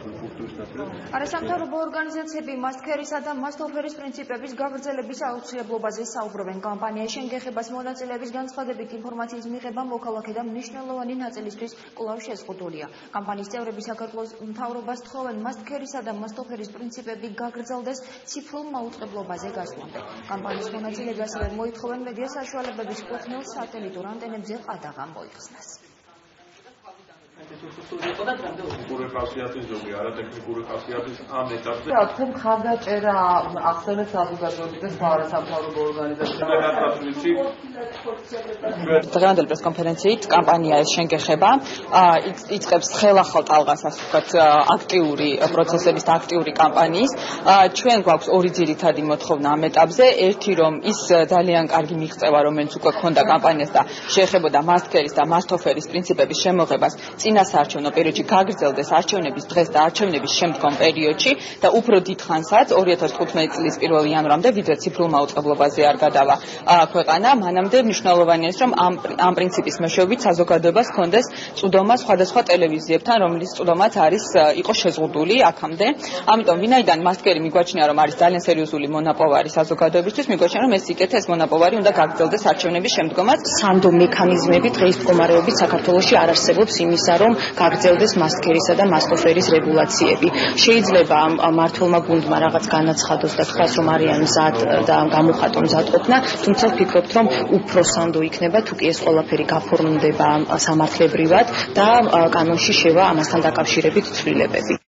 არასამთავრობო ორგანიზაციები მასტქერისა და მასტოფერის პრინციპების გაგრძელების აუცილებლობაზე საუბრობენ. კამპანია შენგეხებას მონაწილეების განცხადებით ინფორმაციის მიღება მოქალაქე და მნიშვნელოვანი ნაწილისთვის კვლავ შეზღუდულია. კამპანიის წევრები საქართველოს მთავრობას თხოვენ მასტქერისა და მასტოფერის პრინციპები გაგრძელდეს ციფრულ მაუწყებლობაზე გასვლამდე. კამპანიის მონაწილეები ასევე მოითხოვენ მედია საშუალებების კუთვნილ სატელიტურ ანტენებზე ყადაღა მოიხსნას. ტექნიკური ხასიათის ზოგი, არატექნიკური ხასიათის ამ ეტაპზე თქვენ მხარდაჭერა ახსენეთ საზოგადოების და სხვა არასამთავრობო ორგანიზაციებთან. დღევანდელი პრესკონფერენციით კამპანია შენგეხება იწყებს ხელახალ ტალღას, ასე ვთქვათ, აქტიური პროცესების და აქტიური კამპანიის. ჩვენ გვაქვს ორი ძირითადი მოთხოვნა ამ ეტაპზე. ერთი, რომ ის ძალიან კარგი მიღწევა, რომელიც უკვე ჰქონდა კამპანიას და შეეხებოდა მასტქერის და მასტოფერის პრინციპების შემოღებას წინასაარჩევნო პერიოდში გაგრძელდეს არჩევნების დღეს და არჩევნების შემდგომ პერიოდში და უფრო დიდ ხანსაც 2015 წლის 1 იანვრამდე ვიდრე ციფრულ მაუწყებლობაზე არ გადავა ქვეყანა, მანამდე მნიშვნელოვანია ის, რომ ამ პრინციპის მეშვეობით საზოგადოებას ჰქონდეს წვდომა სხვადასხვა ტელევიზიებთან, რომლის წვდომაც იყო შეზღუდული აქამდე. ამიტომ ვინაიდან მასტქერი მიგვაჩნია, რომ არის ძალიან სერიოზული მონაპოვარი საზოგადოებისთვის, მიგვაჩნია, რომ ეს სიკეთე, ეს მონაპოვარი უნდა გაგრძელდეს არჩევნების შემდგომაც. სანდო მექანიზმები დღის მდგომარეობით საქართველოში არ არსებობს იმისა, რომ გაგრძელდეს მასტქერისა და მასტოფერის რეგულაციები. შეიძლება მმართველმა გუნდმა რაღაც განაცხადოს და თქვას, რომ არიან მზად და გამოხატონ მზადყოფნა, თუმცა ვფიქრობთ, რომ უფრო სანდო იქნება, თუ კი ეს ყველაფერი გაფორმდება სამართლებრივად და კანონში შევა ამასთან დაკავშირებით ცვლილებები.